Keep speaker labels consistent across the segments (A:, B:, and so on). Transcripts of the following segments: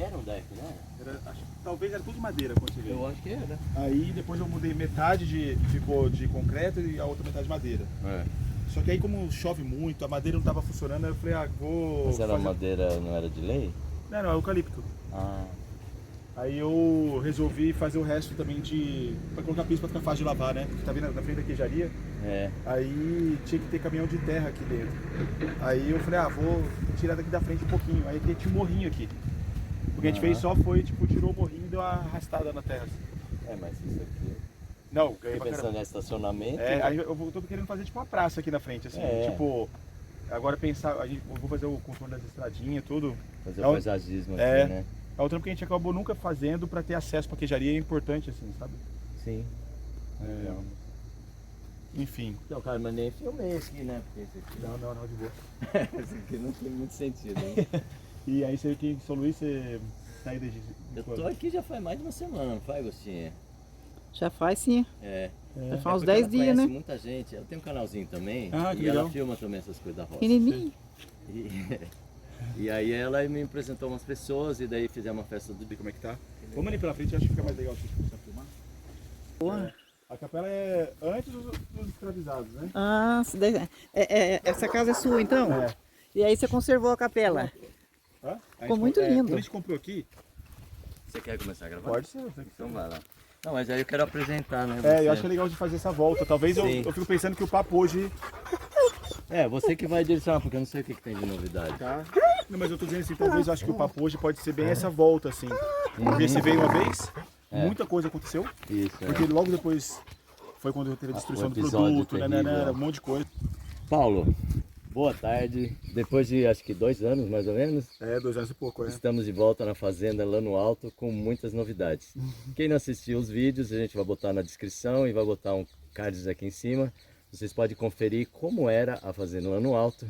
A: era um deck, né?
B: Talvez era tudo madeira quando você veio.
A: Eu acho que era.
B: Aí depois eu mudei metade ficou de concreto e a outra metade de madeira.
A: É.
B: Só que aí como chove muito, a madeira não estava funcionando, aí eu falei, vou...
A: Mas era madeira, não era de lei?
B: Não, é eucalipto.
A: Ah.
B: Aí eu resolvi fazer o resto também pra colocar piso pra ficar fácil de lavar, né? Porque tá vendo na frente da queijaria.
A: É.
B: Aí tinha que ter caminhão de terra aqui dentro. Aí eu falei, vou tirar daqui da frente um pouquinho. Aí tinha um morrinho aqui. O que a gente fez só foi, tirou o morrinho e deu uma arrastada na terra.
A: Mas isso aqui...
B: Não, ganhei
A: Fiquei
B: pra
A: pensando
B: caramba.
A: em estacionamento.
B: Aí eu tô querendo fazer tipo uma praça aqui na frente, assim. Tipo, agora pensar, eu vou fazer o contorno das estradinhas, tudo.
A: Fazer o paisagismo aqui, né?
B: É o trampo que a gente acabou nunca fazendo pra ter acesso pra queijaria, é importante, assim, sabe?
A: Sim.
B: Enfim.
A: Não, cara, mas nem filmei esse aqui, né? Porque esse aqui...
B: Não, de boa.
A: esse aqui não tem muito sentido, hein?
B: E aí você aqui em São Luís, você tá aí desde...
A: Eu tô aqui já faz mais de uma semana, não faz, Agostinho?
C: Já faz sim. Já faz uns
A: porque
C: 10 dias, né?
A: muita gente. Ela tem um canalzinho também.
B: Que
A: e
B: legal.
A: ela filma também essas coisas da roça.
C: Pequenininho.
A: E aí ela me apresentou umas pessoas e daí fizemos uma festa do...
B: Como é que tá? Vamos ali pela frente, acho que fica mais legal se você começar a filmar.
C: Boa.
B: A capela é antes dos escravizados, né?
C: Ah, essa casa é sua então?
B: É.
C: E aí você conservou a capela? Ficou muito lindo.
B: Quando a gente comprou aqui...
A: Você quer começar a gravar?
B: Pode ser.
A: Então vai lá. Não, mas aí eu quero apresentar, né?
B: Eu acho que é legal de fazer essa volta. Talvez eu fico pensando que o papo hoje...
A: Você que vai direcionar, porque eu não sei o que tem de novidade.
B: Tá? Não, mas eu tô dizendo assim, talvez eu acho que o papo hoje pode ser bem essa volta, assim. Porque você veio uma vez, muita coisa aconteceu.
A: Isso,
B: Porque logo depois foi quando teve a destruição
A: o
B: do
A: episódio
B: produto,
A: terrível.
B: um monte de coisa.
A: Paulo, boa tarde. Depois de acho que 2 anos, mais ou menos,
B: 2 anos e pouco,
A: estamos de volta na fazenda lá no alto com muitas novidades. Quem não assistiu os vídeos, a gente vai botar na descrição e vai botar um cards aqui em cima. Vocês podem conferir como era a fazenda lá no alto,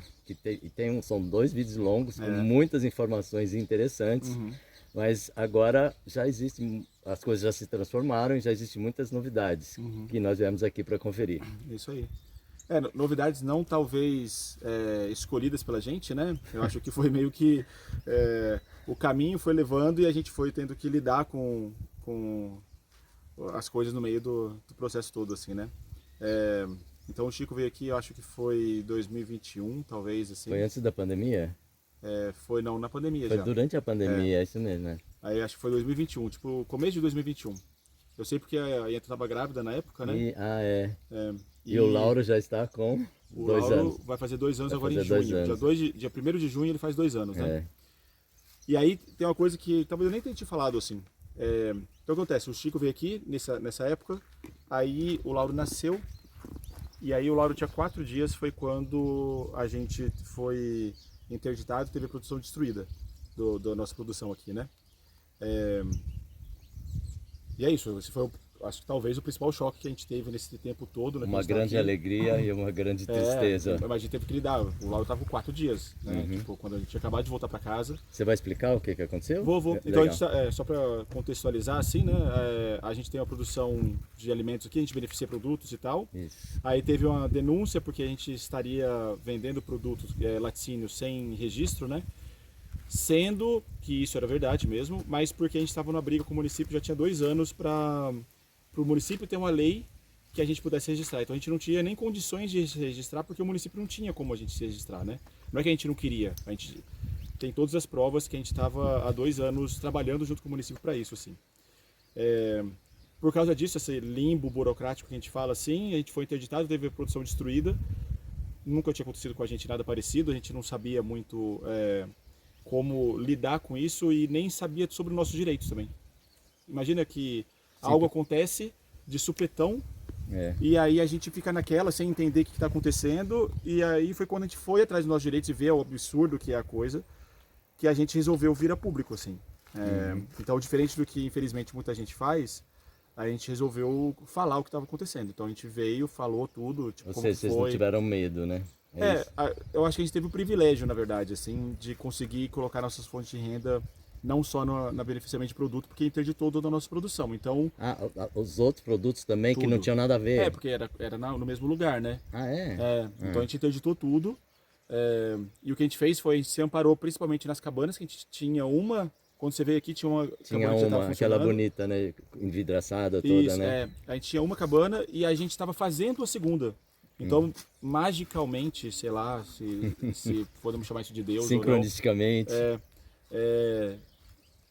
A: são 2 vídeos longos com muitas informações interessantes, mas agora já existe, as coisas já se transformaram e já existem muitas novidades que nós viemos aqui para conferir.
B: Isso aí. Novidades não talvez escolhidas pela gente, né? Eu acho que foi meio que o caminho foi levando e a gente foi tendo que lidar com as coisas no meio do processo todo, assim, né? Então o Chico veio aqui, eu acho que foi 2021, talvez, assim.
A: Foi antes da pandemia?
B: Foi não, na pandemia
A: Foi
B: já.
A: durante a pandemia, é isso mesmo, né?
B: Aí acho que foi 2021, tipo, começo de 2021. Eu sei porque a Ieta estava grávida na época, né?
A: E o Lauro já está com 2 anos.
B: O Lauro vai fazer 2 anos agora em junho. Dia 1º de junho ele faz 2 anos, né? E aí tem uma coisa que talvez eu nem tenha te falado, assim. Então acontece, o Chico veio aqui nessa época, aí o Lauro nasceu, e aí o Lauro tinha 4 dias, foi quando a gente foi interditado e teve a produção destruída da nossa produção aqui, né? E é isso, esse foi, acho que talvez o principal choque que a gente teve nesse tempo todo. Né,
A: uma grande alegria e uma grande tristeza.
B: Mas a gente teve que lidar, o Lauro estava com 4 dias, né? Tipo, quando a gente tinha acabado de voltar para casa.
A: Você vai explicar o que aconteceu?
B: Vou. Então, a gente, só para contextualizar, assim, né? A gente tem uma produção de alimentos aqui, a gente beneficia produtos e tal.
A: Isso.
B: Aí teve uma denúncia porque a gente estaria vendendo produtos laticínios sem registro, né? Sendo que isso era verdade mesmo, mas porque a gente estava numa briga com o município já tinha 2 anos para o município ter uma lei que a gente pudesse registrar. Então a gente não tinha nem condições de se registrar porque o município não tinha como a gente se registrar, né? Não é que a gente não queria, a gente tem todas as provas que a gente estava há 2 anos trabalhando junto com o município para isso, assim. Por causa disso, esse limbo burocrático que a gente fala assim, a gente foi interditado, teve a produção destruída. Nunca tinha acontecido com a gente nada parecido, a gente não sabia muito como lidar com isso e nem sabia sobre os nossos direitos também. Imagina que algo acontece de supetão e aí a gente fica naquela sem entender o que está acontecendo, e aí foi quando a gente foi atrás dos nossos direitos e vê o absurdo que é a coisa, que a gente resolveu vir a público, assim. Então, diferente do que infelizmente muita gente faz, a gente resolveu falar o que estava acontecendo. Então a gente veio, falou tudo, tipo, como
A: Vocês não tiveram medo, né?
B: Eu acho que a gente teve o privilégio, na verdade, assim, de conseguir colocar nossas fontes de renda não só na beneficiamento de produto, porque interditou toda a nossa produção. Então,
A: os outros produtos também que não tinham nada a ver?
B: porque era no mesmo lugar, né? Então a gente interditou tudo. E o que a gente fez foi, a gente se amparou principalmente nas cabanas, que a gente tinha uma Quando você veio aqui tinha uma
A: Tinha
B: cabana que já estava
A: aquela
B: funcionando.
A: bonita, né? Envidraçada toda,
B: Isso,
A: né?
B: a gente tinha uma cabana e a gente estava fazendo a segunda. Então, magicamente, sei lá, se podemos chamar isso de Deus ou não,
A: Sincronisticamente.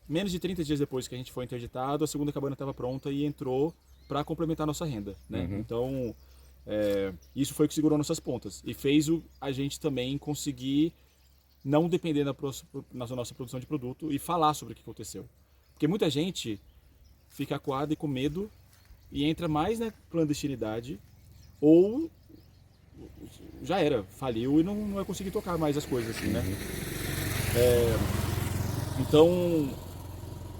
B: menos de 30 dias depois que a gente foi interditado, a segunda cabana estava pronta e entrou para complementar a nossa renda, né? Então, isso foi o que segurou nossas pontas e fez a gente também conseguir não depender da nossa produção de produto e falar sobre o que aconteceu. Porque muita gente fica acuada e com medo e entra mais na clandestinidade ou já era, faliu e não vai conseguir tocar mais as coisas assim, né? Então,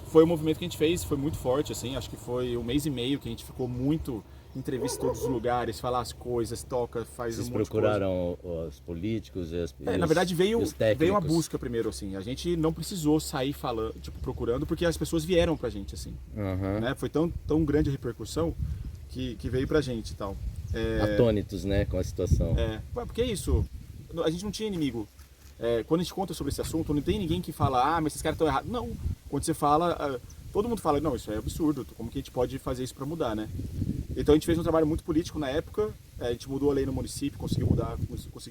B: foi um movimento que a gente fez, foi muito forte, assim, acho que foi 1 mês e meio que a gente ficou muito entrevista em todos os lugares, falar as coisas, toca, faz
A: Vocês
B: um monte de coisa.
A: procuraram os políticos e
B: Na verdade veio
A: os técnicos.
B: uma busca primeiro, assim, a gente não precisou sair falando, tipo, procurando, porque as pessoas vieram pra gente, assim, né? Foi tão grande a repercussão que veio pra gente e tal.
A: Atônitos, né, com a situação.
B: Porque é isso, a gente não tinha inimigo. Quando a gente conta sobre esse assunto, não tem ninguém que fala, mas esses caras estão errados. Não, quando você fala, todo mundo fala, não, isso é absurdo, como que a gente pode fazer isso para mudar, né? Então a gente fez um trabalho muito político na época, a gente mudou a lei no município, conseguimos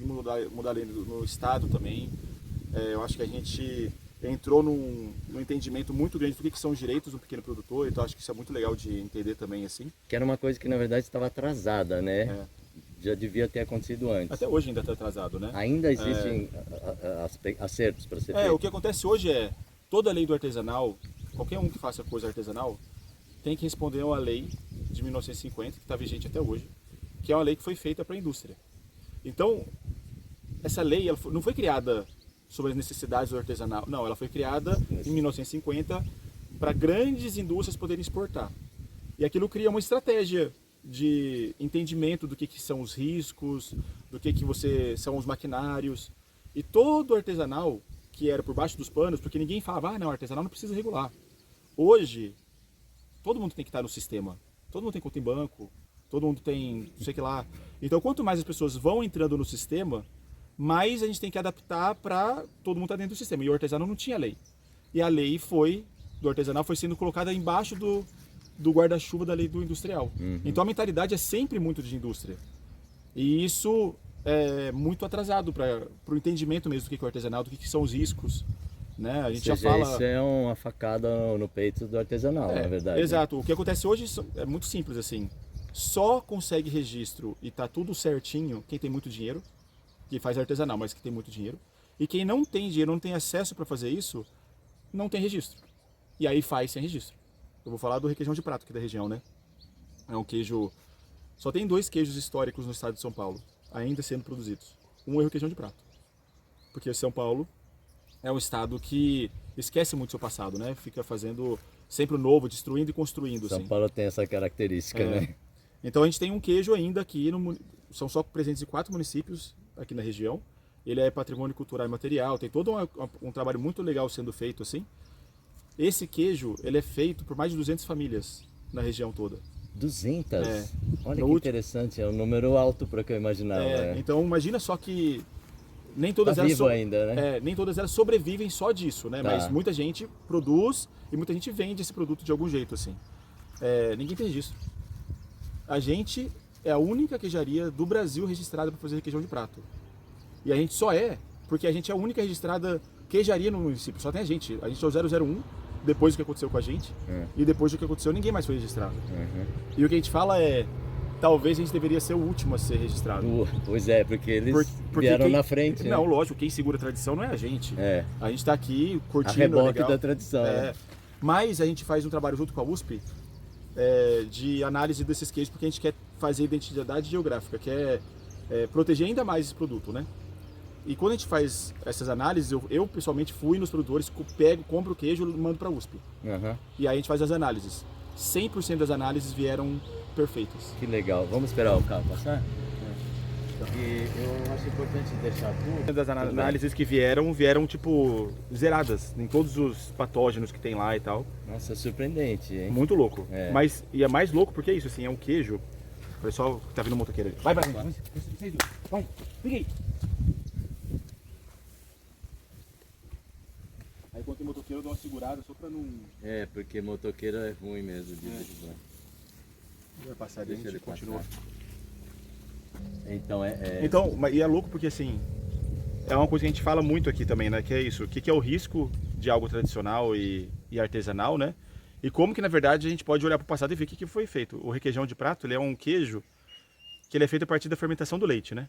B: mudar a lei no estado também. Eu acho que a gente entrou num entendimento muito grande do que são os direitos do pequeno produtor, então acho que isso é muito legal de entender também, assim.
A: Que era uma coisa que na verdade estava atrasada, né? Já devia ter acontecido antes.
B: Até hoje ainda está atrasado, né?
A: Ainda existem acertos para ser feito.
B: O que acontece hoje é, toda lei do artesanal, qualquer um que faça coisa artesanal, tem que responder a uma lei de 1950, que está vigente até hoje, que é uma lei que foi feita para a indústria. Então, essa lei ela não foi criada sobre as necessidades do artesanal, não, ela foi criada em 1950 para grandes indústrias poderem exportar. E aquilo cria uma estratégia de entendimento do que são os riscos, do que são os maquinários. E todo artesanal que era por baixo dos panos, porque ninguém falava, não, artesanal não precisa regular. Hoje, todo mundo tem que estar no sistema. Todo mundo tem conta em banco, todo mundo tem não sei o que lá. Então, quanto mais as pessoas vão entrando no sistema, mais a gente tem que adaptar para todo mundo estar dentro do sistema. E o artesanal não tinha lei. E a lei do artesanal foi sendo colocada embaixo do guarda-chuva da lei do industrial. Então a mentalidade é sempre muito de indústria. E isso é muito atrasado para o entendimento mesmo do que é o artesanal, do que são os riscos. Né? A gente já fala...
A: Isso é uma facada no peito do artesanal, na verdade.
B: Exato. O que acontece hoje é muito simples, assim. Só consegue registro e tá tudo certinho quem tem muito dinheiro, que faz artesanal, mas que tem muito dinheiro. E quem não tem dinheiro, não tem acesso para fazer isso, não tem registro. E aí faz sem registro. Eu vou falar do requeijão de prato aqui da região, né? É um queijo... Só tem 2 queijos históricos no estado de São Paulo, ainda sendo produzidos. Um é o requeijão de prato. Porque São Paulo é um estado que esquece muito seu passado, né? Fica fazendo sempre o novo, destruindo e construindo.
A: São
B: assim.
A: Paulo tem essa característica, né?
B: Então a gente tem um queijo ainda aqui, são só presentes em 4 municípios aqui na região. Ele é patrimônio cultural e material, tem todo um trabalho muito legal sendo feito assim. Esse queijo, ele é feito por mais de 200 famílias na região toda.
A: 200? Olha que interessante, é um número alto para o que eu imaginava.
B: Então imagina só que nem todas elas
A: ainda, né?
B: nem todas elas sobrevivem só disso, né? Mas muita gente produz e muita gente vende esse produto de algum jeito, assim. Ninguém tem registro. A gente é a única queijaria do Brasil registrada para fazer requeijão de prato. E a gente só porque a gente é a única registrada queijaria no município. Só tem a gente é o 001, depois do que aconteceu com a gente. E depois do que aconteceu, ninguém mais foi registrado. E o que a gente fala talvez a gente deveria ser o último a ser registrado.
A: Pois é, porque eles vieram na frente.
B: Não,
A: né?
B: lógico, quem segura a tradição não é a gente. A gente está aqui curtindo.
A: A reboque
B: legal.
A: da tradição. Né?
B: Mas a gente faz um trabalho junto com a USP de análise desses queijos, porque a gente quer fazer identidade geográfica, que é proteger ainda mais esse produto, né? E quando a gente faz essas análises, eu pessoalmente fui nos produtores, compro o queijo e mando para a USP. E aí a gente faz as análises. 100% das análises vieram perfeitas.
A: Que legal. Vamos esperar o carro passar? E eu acho importante deixar tudo.
B: Das análises que vieram tipo zeradas em todos os patógenos que tem lá e tal.
A: Nossa, surpreendente, hein?
B: Muito louco. Mas e é mais louco porque é isso, assim, é um queijo. O pessoal que tá vindo motoqueiro ali. Vai, vai, peguei. Aí quando tem motoqueiro eu dou uma segurada só para não...
A: É, porque motoqueiro é ruim mesmo de derrubar.
B: Vai passar
A: Deixa
B: dentro
A: ele
B: e continua.
A: passar. Então
B: Então, e é louco porque assim, é uma coisa que a gente fala muito aqui também, né? Que é isso, o que é o risco de algo tradicional e artesanal, né? E como que na verdade a gente pode olhar para o passado e ver o que foi feito. O requeijão de prato, ele é um queijo que ele é feito a partir da fermentação do leite, né?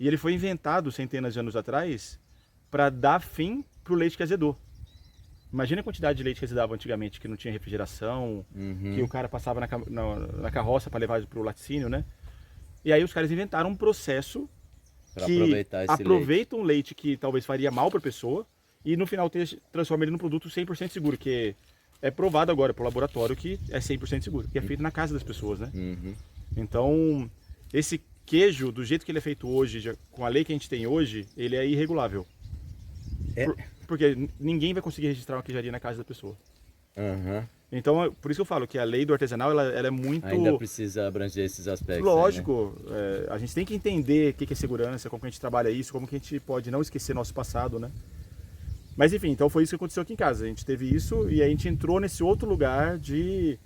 B: E ele foi inventado centenas de anos atrás para dar fim para o leite que azedou. Imagina a quantidade de leite que azedava antigamente, que não tinha refrigeração, que o cara passava na carroça para levar para o laticínio, né? E aí os caras inventaram um processo
A: para
B: que
A: aproveitar esse
B: aproveita um leite que talvez faria mal para a pessoa e no final transforma ele num produto 100% seguro, que é provado agora pelo laboratório que é 100% seguro, que é feito na casa das pessoas, né? Então, esse queijo, do jeito que ele é feito hoje, com a lei que a gente tem hoje, ele é irregulável. Porque ninguém vai conseguir registrar uma queijaria na casa da pessoa. Então, por isso que eu falo que a lei do artesanal, ela é muito...
A: Ainda precisa abranger esses aspectos.
B: Lógico,
A: aí, né?
B: A gente tem que entender o que é segurança, como que a gente trabalha isso, como que a gente pode não esquecer nosso passado, né? Mas enfim, então foi isso que aconteceu aqui em casa. A gente teve isso e a gente entrou nesse outro lugar de...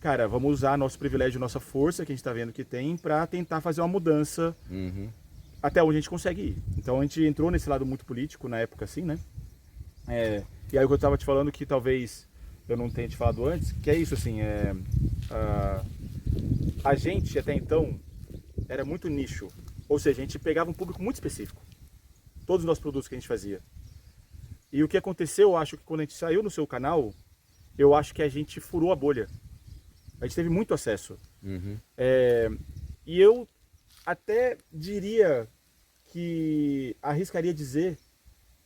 B: Cara, vamos usar nosso privilégio, nossa força que a gente está vendo que tem para tentar fazer uma mudança até onde a gente consegue ir. Então a gente entrou nesse lado muito político na época, assim, né? E aí o que eu estava te falando que talvez eu não tenha te falado antes, que é isso, assim, a gente até então era muito nicho, ou seja, a gente pegava um público muito específico, todos os nossos produtos que a gente fazia. E o que aconteceu, eu acho que quando a gente saiu no seu canal, eu acho que a gente furou a bolha. A gente teve muito acesso. E eu até diria que arriscaria dizer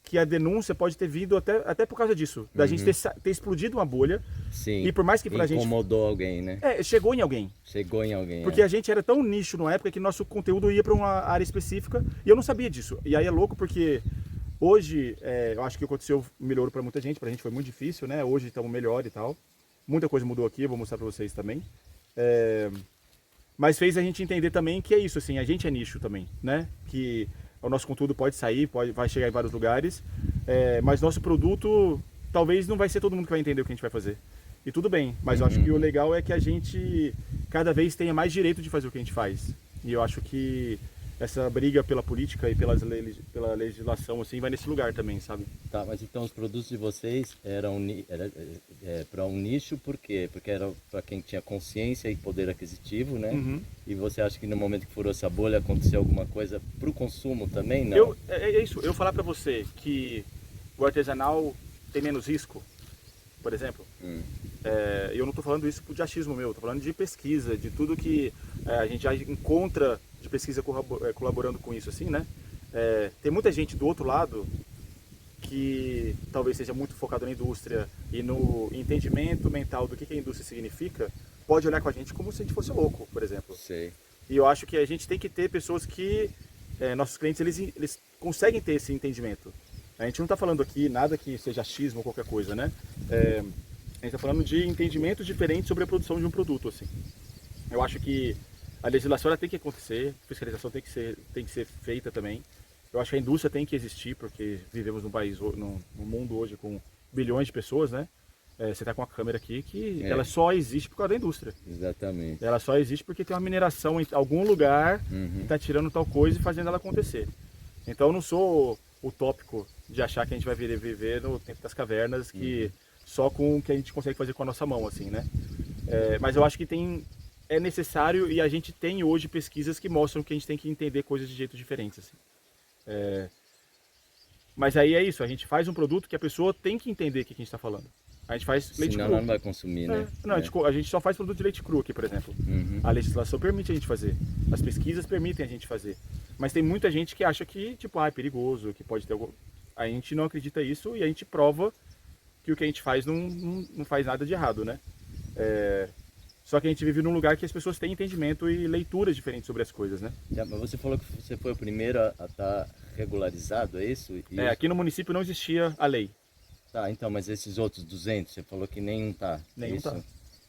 B: que a denúncia pode ter vindo até por causa disso, da gente ter explodido uma bolha.
A: Sim.
B: E por mais que pra gente...
A: Incomodou alguém, né?
B: Chegou em alguém.
A: Chegou em alguém.
B: Porque a gente era tão nicho na época que nosso conteúdo ia para uma área específica e eu não sabia disso. E aí é louco porque hoje, eu acho que aconteceu, melhorou para muita gente, pra gente foi muito difícil, né? Hoje estamos melhor e tal. Muita coisa mudou aqui, eu vou mostrar para vocês também. Mas fez a gente entender também que é isso, assim, a gente é nicho também, né? Que o nosso conteúdo pode sair, vai chegar em vários lugares, mas nosso produto talvez não vai ser todo mundo que vai entender o que a gente vai fazer. E tudo bem, mas eu acho que o legal é que a gente cada vez tenha mais direito de fazer o que a gente faz. E eu acho que essa briga pela política e pela legislação assim vai nesse lugar também, sabe?
A: Tá, mas então os produtos de vocês eram para um nicho, por quê? Porque era para quem tinha consciência e poder aquisitivo, né? E você acha que no momento que furou essa bolha aconteceu alguma coisa para o consumo também? Não?
B: É isso, eu falar para você que o artesanal tem menos risco, por exemplo, eu não estou falando isso de achismo meu, estou falando de pesquisa, de tudo que a gente já encontra de pesquisa colaborando com isso, assim, né? Tem muita gente do outro lado que talvez seja muito focado na indústria e no entendimento mental do que a indústria significa, pode olhar com a gente como se a gente fosse louco, por exemplo.
A: Sei.
B: E eu acho que a gente tem que ter pessoas que, nossos clientes, eles conseguem ter esse entendimento. A gente não está falando aqui nada que seja achismo ou qualquer coisa, né? A gente está falando de entendimentos diferentes sobre a produção de um produto, assim. Eu acho que a legislação ela tem que acontecer, a fiscalização tem que ser feita também. Eu acho que a indústria tem que existir, porque vivemos num país, num mundo hoje com bilhões de pessoas, né? Você está com a câmera aqui que ela só existe por causa da indústria.
A: Exatamente.
B: Ela só existe porque tem uma mineração em algum lugar que está tirando tal coisa e fazendo ela acontecer. Então eu não sou utópico de achar que a gente vai viver no tempo das cavernas, que só com o que a gente consegue fazer com a nossa mão, assim, né? Mas eu acho que é necessário e a gente tem hoje pesquisas que mostram que a gente tem que entender coisas de jeitos diferentes, assim. Mas aí é isso, a gente faz um produto que a pessoa tem que entender o que a gente está falando. A gente faz leite cru.
A: Senão não vai consumir, né?
B: Não, a gente só faz produto de leite cru aqui, por exemplo. A legislação permite a gente fazer, as pesquisas permitem a gente fazer. Mas tem muita gente que acha que, tipo, é perigoso, que pode ter algum... A gente não acredita nisso e a gente prova que o que a gente faz não faz nada de errado, né? Só que a gente vive num lugar que as pessoas têm entendimento e leituras diferentes sobre as coisas, né?
A: Mas você falou que você foi o primeiro a estar regularizado, é isso?
B: Aqui no município não existia a lei.
A: Tá, então, mas esses outros 200, você falou que nenhum tá.
B: Nenhum tá.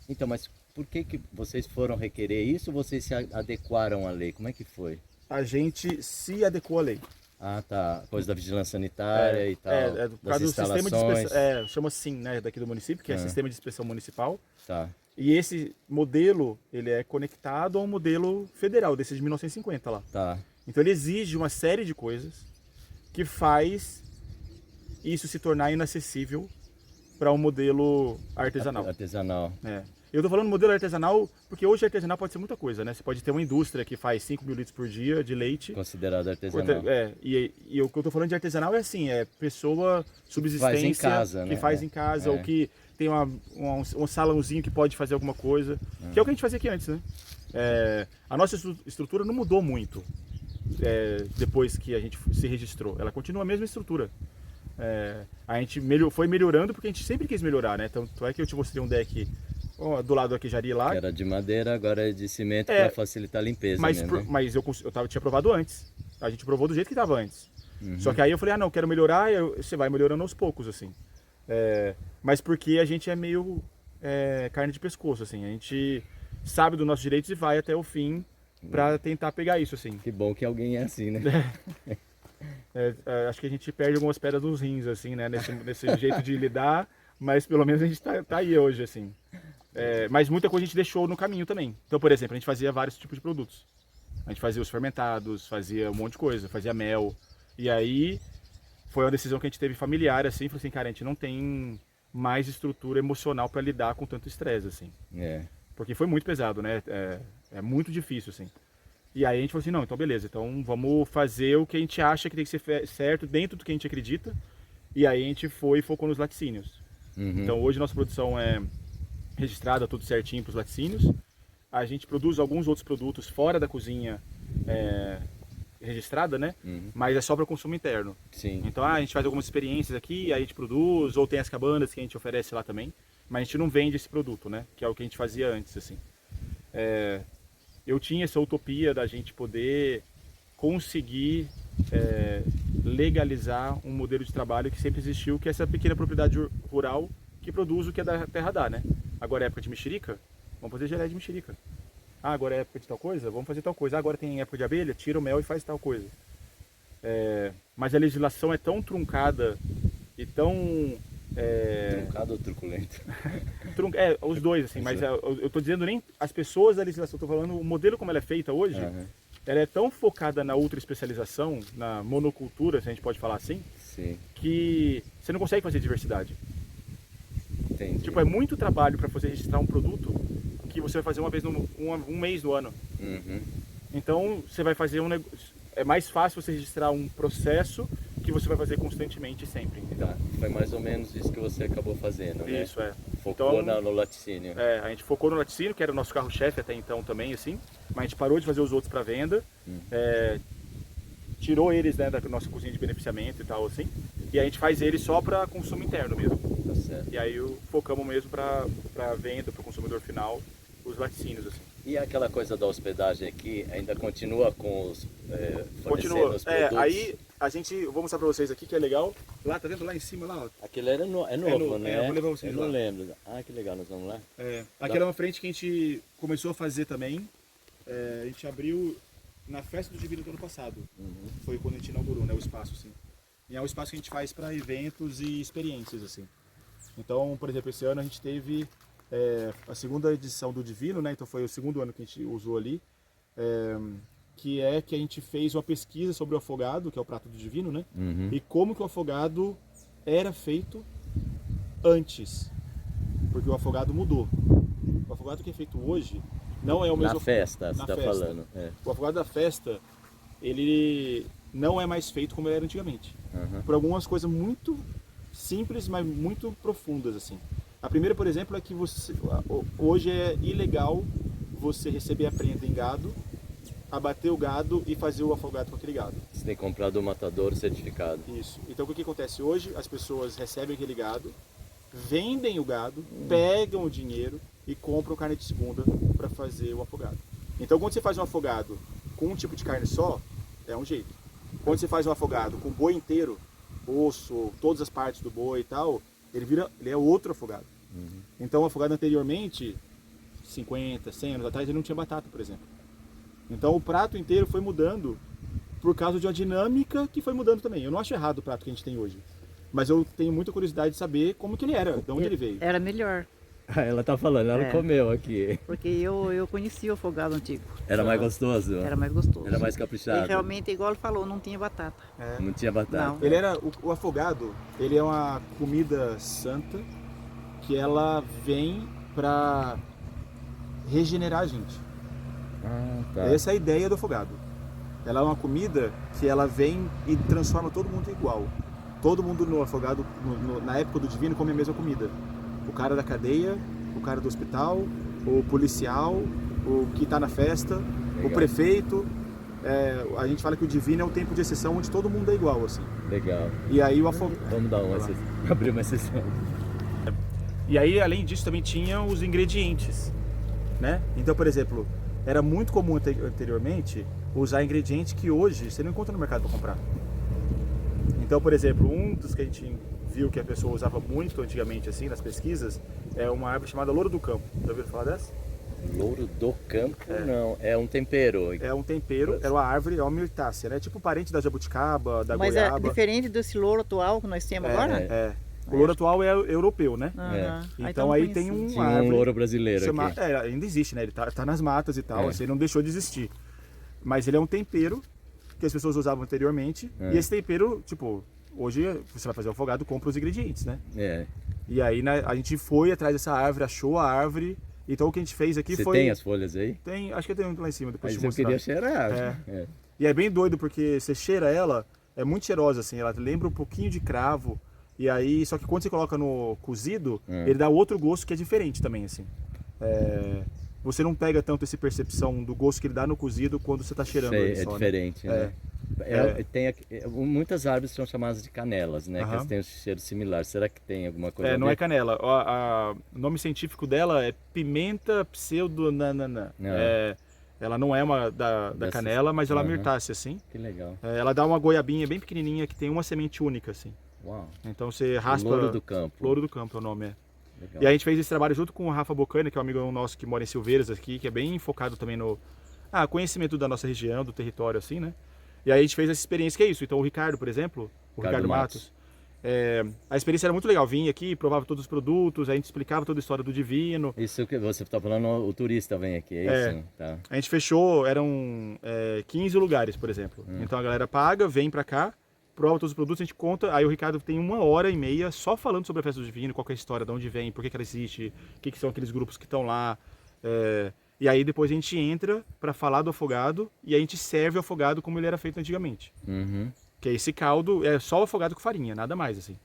A: Então, mas por que vocês foram requerer isso ou vocês se adequaram à lei? Como é que foi?
B: A gente se adequou à lei.
A: Ah, tá. Coisa da vigilância sanitária e tal.
B: Por
A: das
B: causa do sistema de
A: instalações.
B: inspeção, chama SIM, né, daqui do município, que é Sistema de Inspeção Municipal.
A: Tá.
B: E esse modelo, ele é conectado a um modelo federal, desse de 1950 lá.
A: Tá.
B: Então ele exige uma série de coisas que faz isso se tornar inacessível para um modelo artesanal.
A: Artesanal.
B: É. Eu tô falando modelo artesanal porque hoje artesanal pode ser muita coisa, né? Você pode ter uma indústria que faz 5 mil litros por dia de leite.
A: Considerado artesanal.
B: E o que eu tô falando de artesanal é assim, é pessoa subsistência
A: faz em casa,
B: que
A: né?
B: faz em casa, ou que tem um salãozinho que pode fazer alguma coisa, que é o que a gente fazia aqui antes, né? A nossa estrutura não mudou muito depois que a gente se registrou, ela continua a mesma estrutura. A gente foi melhorando porque a gente sempre quis melhorar, né? Tanto é que eu te mostrei um deck do lado da queijaria lá.
A: Que era de madeira, agora é de cimento para facilitar a limpeza.
B: Mas eu tinha provado antes. A gente provou do jeito que estava antes. Só que aí eu falei, não, quero melhorar, e você vai melhorando aos poucos, assim. Mas porque a gente é meio carne de pescoço, assim. A gente sabe dos nossos direitos e vai até o fim para tentar pegar isso, assim.
A: Que bom que alguém é assim, né?
B: Acho que a gente perde algumas pedras nos rins, assim, né? Nesse jeito de lidar, mas pelo menos a gente tá aí hoje, assim. Mas muita coisa a gente deixou no caminho também. Então, por exemplo, a gente fazia vários tipos de produtos. A gente fazia os fermentados, fazia um monte de coisa, fazia mel. E aí foi uma decisão que a gente teve familiar, assim, falou assim, cara, a gente não tem mais estrutura emocional para lidar com tanto estresse, assim. Porque foi muito pesado, né? É muito difícil, assim. E aí a gente falou assim, não, então beleza, então vamos fazer o que a gente acha que tem que ser certo dentro do que a gente acredita. E aí a gente foi e focou nos laticínios. Então hoje nossa produção é registrada tudo certinho para os laticínios. A gente produz alguns outros produtos fora da cozinha registrada, né? Mas é só para consumo interno.
A: Sim.
B: Então a gente faz algumas experiências aqui, aí a gente produz, ou tem as cabanas que a gente oferece lá também. Mas a gente não vende esse produto, né? Que é o que a gente fazia antes, assim. Eu tinha essa utopia da gente poder conseguir legalizar um modelo de trabalho que sempre existiu, que é essa pequena propriedade rural que produz o que a terra dá, né? Agora é época de mexerica, vamos fazer geleia de mexerica. Agora é época de tal coisa, vamos fazer tal coisa. Agora tem época de abelha, tira o mel e faz tal coisa. Mas a legislação é tão truncada e tão...
A: Truncado ou truculento?
B: Os dois, assim, mas eu tô dizendo nem as pessoas da legislação, tô falando o modelo como ela é feita hoje, ela é tão focada na ultra especialização, na monocultura, se a gente pode falar assim,
A: Sim.
B: que você não consegue fazer diversidade.
A: Entendi.
B: Tipo, é muito trabalho para você registrar um produto que você vai fazer uma vez um mês no ano. Então, você vai fazer é mais fácil você registrar um processo que você vai fazer constantemente sempre.
A: Tá. Foi mais ou menos isso que você acabou fazendo, né?
B: Isso,
A: Focou
B: então,
A: no laticínio.
B: A gente focou no laticínio, que era o nosso carro-chefe até então também, assim. Mas a gente parou de fazer os outros para venda. Tirou eles, né, da nossa cozinha de beneficiamento e tal, assim. E a gente faz eles só para consumo interno mesmo.
A: Tá certo.
B: E aí focamos mesmo para venda, para o consumidor final, os laticínios, assim.
A: E aquela coisa da hospedagem aqui, ainda continua com os
B: Continua.
A: os produtos?
B: Aí a gente, eu vou mostrar para vocês aqui que é legal. Lá, tá vendo lá em cima, lá, ó.
A: Aquele é novo, né?
B: eu vou levar vocês
A: eu
B: lá.
A: não lembro. Ah, que legal, nós vamos lá?
B: Aquela é uma frente que a gente começou a fazer também. A gente abriu na festa do Divino do ano passado. Foi quando a gente inaugurou, né, o espaço, assim. E é um espaço que a gente faz para eventos e experiências, assim. Então, por exemplo, esse ano a gente teve a segunda edição do Divino, né? Então foi o segundo ano que a gente usou ali. Que a gente fez uma pesquisa sobre o afogado, que é o prato do Divino, né? E como que o afogado era feito antes. Porque o afogado mudou. O afogado que é feito hoje não é o mesmo...
A: Na festa, você está
B: festa.
A: falando.
B: O afogado da festa, ele não é mais feito como ele era antigamente. Por algumas coisas muito simples, mas muito profundas, assim. A primeira, por exemplo, é que hoje é ilegal você receber a prenda em gado, abater o gado e fazer o afogado com aquele gado.
A: Você tem que comprar do matador certificado.
B: Isso. Então o que acontece hoje? As pessoas recebem aquele gado, vendem o gado, pegam o dinheiro e compram carne de segunda para fazer o afogado. Então quando você faz um afogado com um tipo de carne só, é um jeito. Quando você faz um afogado com boi inteiro, osso, todas as partes do boi e tal, ele é outro afogado. Então o afogado anteriormente, 50, 100 anos atrás, ele não tinha batata, por exemplo. Então o prato inteiro foi mudando por causa de uma dinâmica que foi mudando também. Eu não acho errado o prato que a gente tem hoje, mas eu tenho muita curiosidade de saber como que ele era, de onde ele veio.
C: Era melhor,
A: Ela tá falando, ela comeu aqui.
C: porque eu conhecia o afogado antigo.
A: Era mais gostoso?
C: Era mais gostoso.
A: Era mais
C: E
A: caprichado?
C: realmente, igual ele falou, não tinha batata.
A: Não tinha batata?
C: Não.
B: Ele era o afogado, ele é uma comida santa que ela vem para regenerar a gente.
A: Ah, tá.
B: Essa é a ideia do afogado. Ela é uma comida que ela vem e transforma todo mundo igual. Todo mundo no afogado, na época do divino, come a mesma comida. O cara da cadeia, o cara do hospital, o policial, o que está na festa,
A: Legal.
B: o prefeito. A gente fala que o divino é um tempo de exceção onde todo mundo é igual, assim.
A: Legal.
B: E aí o afogado...
A: Vamos dar uma exceção. Abrir uma exceção.
B: E aí, além disso, também tinha os ingredientes, né? Então, por exemplo, era muito comum anteriormente usar ingredientes que hoje você não encontra no mercado para comprar. Então, por exemplo, um dos que a gente viu que a pessoa usava muito antigamente, assim, nas pesquisas, é uma árvore chamada louro do campo. Já ouviram falar dessa?
A: Louro do campo? Não, é um tempero.
B: É um tempero, é uma árvore, é uma mirtácea, né? Tipo parente da jabuticaba, da
C: Mas é
B: goiaba.
C: diferente desse louro atual que nós temos agora?
B: O louro atual é europeu, né?
C: Aham.
B: Então
C: não
B: aí
C: conheci.
B: tem um
A: Tinha um
B: árvore
A: louro brasileiro
B: chama...
A: aqui.
B: ainda existe, né? Ele tá nas matas e tal,
A: É.
B: assim, ele não deixou de existir. Mas ele é um tempero que as pessoas usavam anteriormente. E esse tempero, tipo, hoje você vai fazer um afogado, compra os ingredientes, né?
A: É.
B: E aí a gente foi atrás dessa árvore, achou a árvore. Então o que a gente fez aqui
A: Você
B: foi...
A: tem as folhas aí?
B: Tem, acho que eu tenho um lá em cima, depois
A: Mas
B: te
A: eu
B: mostrar.
A: queria cheirar.
B: É. E é bem doido porque você cheira ela, é muito cheirosa assim, ela lembra um pouquinho de cravo. E aí, só que quando você coloca no cozido, ele dá outro gosto que é diferente também, assim. Você não pega tanto essa percepção do gosto que ele dá no cozido quando você está cheirando
A: Sei,
B: ele
A: é
B: só, né?
A: diferente, né? Muitas árvores são chamadas de canelas, né? Que eles têm um cheiro similar. Será que tem alguma coisa a
B: Não é
A: ver?
B: canela. O nome científico dela é pimenta pseudonanana. Ela não é uma da
A: Dessas-
B: canela, mas ela é
A: Aham.
B: mirtácea, assim.
A: Que legal.
B: Ela dá uma goiabinha bem pequenininha que tem uma semente única, assim.
A: Uau.
B: Então você raspa...
A: Louro do campo.
B: Louro do campo é o nome,
A: Legal.
B: E aí a gente fez esse trabalho junto com o Rafa Bocani, que é um amigo nosso que mora em Silveiras aqui, que é bem focado também no conhecimento da nossa região, do território, assim, né? E aí a gente fez essa experiência que é isso. Então o Ricardo, por exemplo, o Ricardo Matos, a experiência era muito legal. Vinha aqui, provava todos os produtos, a gente explicava toda a história do divino.
A: Isso que você está falando, o turista vem aqui, é isso? Tá.
B: A gente fechou, eram 15 lugares, por exemplo. Então a galera paga, vem pra cá, prova todos os produtos, a gente conta. Aí o Ricardo tem 1h30 só falando sobre a festa do divino, qual que é a história, de onde vem, por que ela existe, o que são aqueles grupos que estão lá. E aí depois a gente entra para falar do afogado e a gente serve o afogado como ele era feito antigamente.
A: Uhum.
B: Que é esse caldo, é só o afogado com farinha, nada mais assim.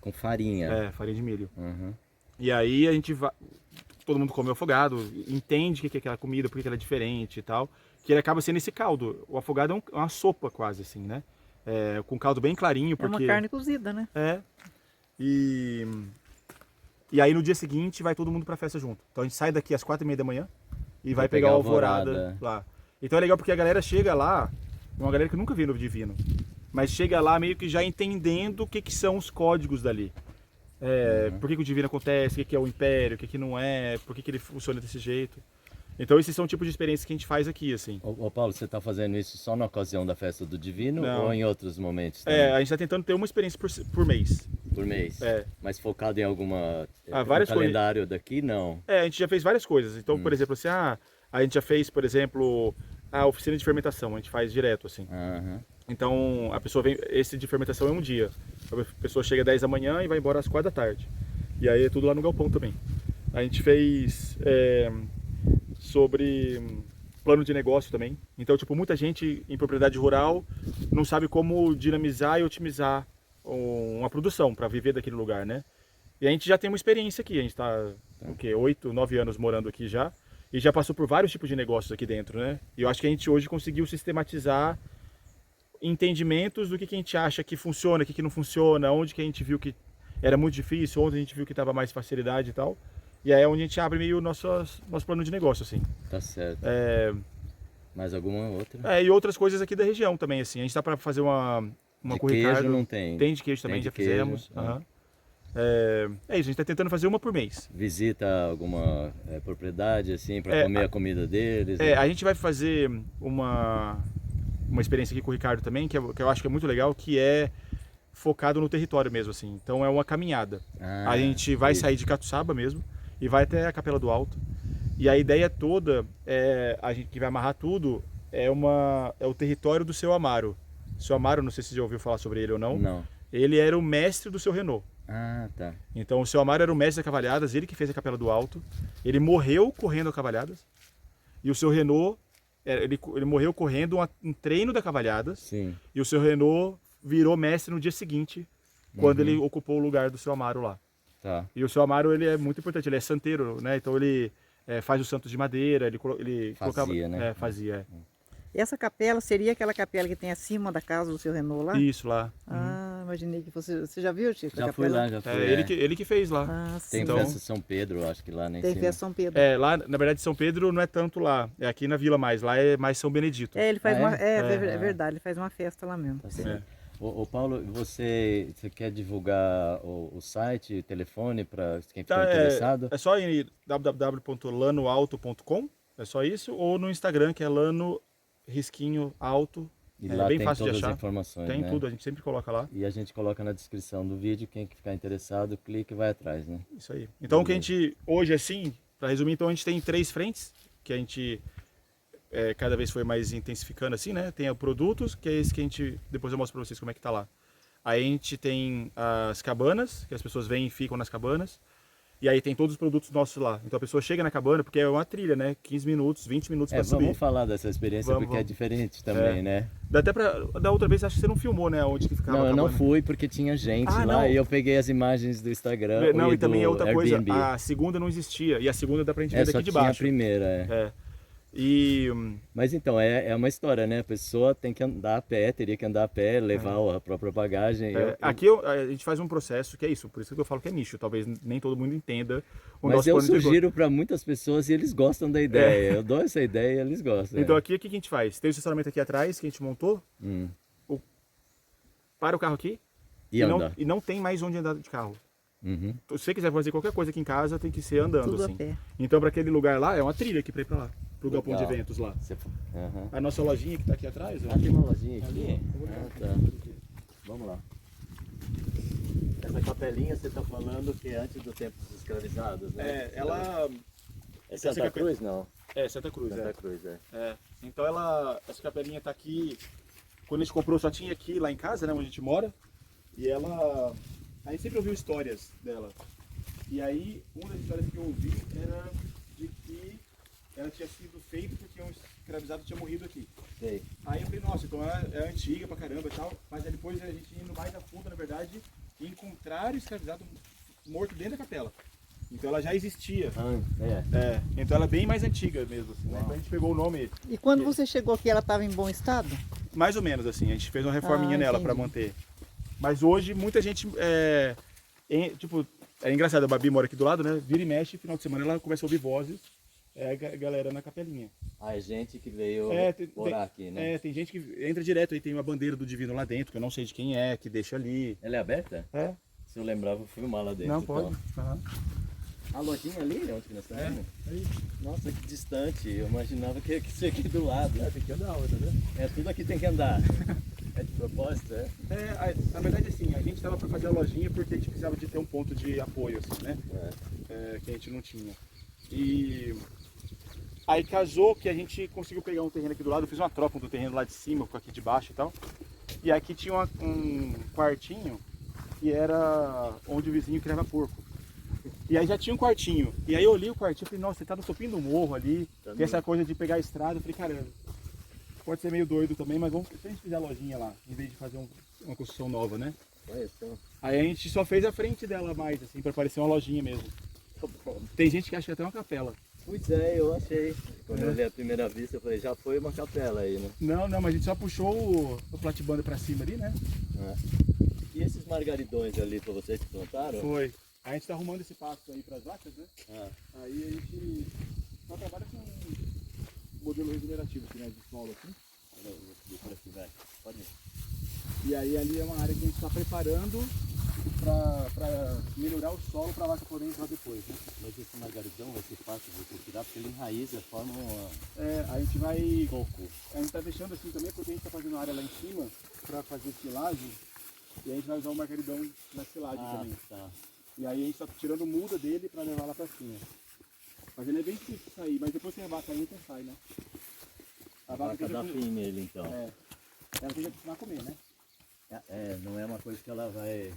A: Com farinha.
B: Farinha de milho.
A: Uhum.
B: E aí a gente vai, todo mundo come o afogado, entende o que é aquela comida, por que ela é diferente e tal, que ele acaba sendo esse caldo. O afogado é uma sopa quase assim, né? Com caldo bem clarinho, porque...
C: É uma carne cozida, né?
B: E aí no dia seguinte vai todo mundo pra festa junto. Então a gente sai daqui às 4h30 da manhã e vai pegar o alvorada lá. Então é legal porque a galera chega lá, uma galera que nunca viu no Divino, mas chega lá meio que já entendendo o que são os códigos dali. Por que o Divino acontece, o que é o Império, o que não é, por que ele funciona desse jeito. Então esses são o tipo de experiência que a gente faz aqui, assim.
A: Ô Paulo, você está fazendo isso só na ocasião da festa do Divino
B: Não.
A: ou em outros momentos também?
B: A gente está tentando ter uma experiência por mês.
A: Por mês? Mas focado em alguma...
B: várias
A: no calendário daqui, não?
B: A gente já fez várias coisas. Então, por exemplo, assim, a gente já fez, por exemplo, a oficina de fermentação, a gente faz direto, assim.
A: Aham.
B: Então, a pessoa vem, esse de fermentação é um dia. A pessoa chega às 10 da manhã e vai embora às 4 da tarde. E aí é tudo lá no galpão também. A gente fez sobre plano de negócio também. Então, tipo, muita gente em propriedade rural não sabe como dinamizar e otimizar uma produção para viver daquele lugar, né? E a gente já tem uma experiência aqui. A gente está, 8, 9 anos morando aqui já. E já passou por vários tipos de negócios aqui dentro, né? E eu acho que a gente hoje conseguiu sistematizar entendimentos do que a gente acha que funciona, o que não funciona, onde que a gente viu que era muito difícil, onde a gente viu que estava mais facilidade e tal. E aí é onde a gente abre meio o nosso plano de negócio, assim.
A: Tá certo. Mais alguma outra?
B: E outras coisas aqui da região também, assim. A gente está para fazer uma
A: de
B: com o
A: queijo
B: Ricardo.
A: não tem?
B: Tem de queijo também,
A: de
B: já
A: queijo,
B: fizemos. Aham. Isso, a gente está tentando fazer uma por mês.
A: Visita alguma propriedade, assim, para comer a comida deles?
B: A gente vai fazer uma experiência aqui com o Ricardo também, que eu acho que é muito legal, que é focado no território mesmo, assim. Então é uma caminhada. A gente vai sair de Catuçaba mesmo e vai até a Capela do Alto. E a ideia toda, a gente que vai amarrar tudo, é o território do Seu Amaro. Seu Amaro, não sei se você já ouviu falar sobre ele ou não.
A: Não.
B: Ele era o mestre do Seu Renault.
A: Ah, tá.
B: Então o Seu Amaro era o mestre da Cavalhadas, ele que fez a Capela do Alto. Ele morreu correndo a Cavalhadas. E o Seu Renault, ele morreu correndo um treino da Cavalhadas.
A: Sim.
B: E o Seu Renault virou mestre no dia seguinte, quando ele ocupou o lugar do Seu Amaro lá.
A: Tá.
B: E o Seu Amaro, ele é muito importante, ele é santeiro, né? Então ele faz os santos de madeira, ele
A: Fazia,
B: colocava,
A: né?
B: Fazia.
C: Essa capela seria aquela capela que tem acima da casa do seu Renault lá?
B: Isso lá.
C: Ah, imaginei que fosse... Você já viu, Chico? a
A: Já fui
C: capela?
A: lá, já fui.
B: Ele que fez lá.
C: Ah, sim.
A: Tem
B: Então-
A: festa São Pedro, acho que lá nem
C: Tem
A: cima.
C: festa São Pedro.
B: Lá, na verdade, São Pedro não é tanto lá, é aqui na Vila mais, lá é mais São Benedito.
C: Ele faz
A: Ah,
C: uma...
A: é?
C: É verdade, ele faz uma festa lá mesmo.
A: Tá certo. Ô, Paulo, você quer divulgar o site, o telefone para quem ficou interessado?
B: É só ir em www.lanoalto.com, é só isso, ou no Instagram, que é Lano Risquinho Alto.
A: E
B: É
A: lá
B: bem
A: tem
B: fácil de
A: todas
B: achar.
A: as informações,
B: Tem
A: né?
B: tudo, a gente sempre coloca lá.
A: E a gente coloca na descrição do vídeo, quem ficar interessado, clica e vai atrás, né?
B: Isso aí. Então o que a gente, hoje assim, para resumir, então a gente tem 3 frentes, que a gente cada vez foi mais intensificando assim, né? Tem produtos, que é esse que a gente, depois eu mostro para vocês como é que tá lá. Aí a gente tem as cabanas, que as pessoas vêm e ficam nas cabanas. E aí tem todos os produtos nossos lá. Então a pessoa chega na cabana, porque é uma trilha, né? 15 minutos, 20 minutos para subir.
A: Vamos falar dessa experiência porque é diferente também, né?
B: Dá até da outra vez, acho que você não filmou, né? Onde que ficava
A: Não,
B: a
A: eu não
B: cabana.
A: fui porque tinha gente lá
B: não.
A: e eu peguei as imagens do Instagram
B: Não, e
A: do
B: também é outra coisa,
A: Airbnb.
B: a segunda não existia. E a segunda dá pra gente ver
A: Só
B: daqui de
A: tinha
B: baixo.
A: a primeira, Mas então, é uma história, né? A pessoa tem que andar a pé, teria que andar a pé, levar a própria bagagem.
B: Aqui a gente faz um processo que é isso, por isso que eu falo que é nicho. Talvez nem todo mundo entenda o
A: Mas
B: nosso
A: eu
B: plano de negócio.
A: sugiro para muitas pessoas e eles gostam da ideia. Eu dou essa ideia e eles gostam.
B: Então aqui o que a gente faz? Tem o estacionamento aqui atrás que a gente montou. Para o carro aqui e não tem mais onde andar de carro.
A: Uhum.
B: Se você quiser fazer qualquer coisa aqui em casa, tem que ser andando
C: Tudo
B: assim.
C: a pé.
B: Então para aquele lugar lá é uma trilha aqui para ir para lá, pro galpão de
A: Legal.
B: eventos lá.
A: Uhum.
B: A nossa lojinha que tá aqui atrás, ó.
A: Tem uma lojinha aqui?
B: Ali,
A: Tá. Vamos lá. Essa capelinha você está falando que é antes do tempo dos escravizados, né?
B: Ela
A: É Santa Cruz, não?
B: Santa Cruz,
A: Santa Cruz,
B: Então essa capelinha tá aqui. Quando a gente comprou só tinha aqui lá em casa, né, onde a gente mora. E a gente sempre ouviu histórias dela. E aí, uma das histórias que eu ouvi era de que ela tinha sido feita porque um escravizado tinha morrido aqui.
A: Sei.
B: Aí eu falei, nossa, então ela é antiga pra caramba e tal. Mas aí depois a gente indo mais a fundo, na verdade, encontraram o escravizado morto dentro da capela. Então ela já existia. Então ela é bem mais antiga mesmo, assim, né? Então a gente pegou o nome.
C: E quando você chegou aqui, ela estava em bom estado?
B: Mais ou menos assim, a gente fez uma reforminha nela para manter. Mas hoje muita gente, tipo, é engraçado, a Babi mora aqui do lado, né? Vira e mexe, final de semana ela começa a ouvir vozes, a galera na capelinha.
A: É gente que veio morar aqui, né?
B: Tem gente que entra direto, aí tem uma bandeira do Divino lá dentro, que eu não sei de quem é, que deixa ali.
A: Ela é aberta? Se eu lembrar, vou filmar lá dentro.
B: Não, pode.
A: Então. A lojinha ali, onde que nós estamos? Nossa, que distante. Eu imaginava que ia ser aqui do lado.
B: Tem que andar, tá vendo?
A: Tudo aqui tem que andar. É de propósito,
B: na verdade, assim, a gente estava para fazer a lojinha porque a gente precisava de ter um ponto de apoio, assim, né? Que a gente não tinha. E aí casou que a gente conseguiu pegar um terreno aqui do lado, eu fiz uma troca do terreno lá de cima com aqui de baixo e tal. E aqui tinha um quartinho que era onde o vizinho criava porco. E aí já tinha um quartinho. E aí eu olhei o quartinho e falei, nossa, você tá no topinho do morro ali, tem essa coisa de pegar a estrada. Eu falei, caramba, pode ser meio doido também, mas vamos, se a gente fizer a lojinha lá, em vez de fazer uma construção nova, né? Aí a gente só fez a frente dela mais, assim, pra parecer uma lojinha mesmo. Tem gente que acha que é até uma capela.
A: Pois é, eu achei. Quando eu olhei a primeira vista, eu falei, já foi uma capela aí, né?
B: Não, mas a gente só puxou o platibanda pra cima ali, né?
A: E esses margaridões ali pra vocês que plantaram?
B: Foi. A gente tá arrumando esse pasto aí pras vacas, né? Aí a gente só trabalha com modelo regenerativo aqui, né? De solo assim. E aí ali é uma área que a gente está preparando para melhorar o solo para a vaca poder entrar depois, né?
A: Mas esse margaridão vai ser fácil de você tirar, porque ele enraiza, forma
B: A gente vai...
A: toco.
B: A gente está deixando assim também porque a gente está fazendo área lá em cima para fazer silagem e a gente vai usar o margaridão na silagem também.
A: Tá.
B: E aí a gente está tirando muda dele para levar lá para cima. Mas ele é bem difícil de sair, mas depois que a vaca entra, sai, né?
A: A vaca dá fim nele, então.
B: Ela tem que acostumar a comer, né?
A: Não é uma coisa que ela vai...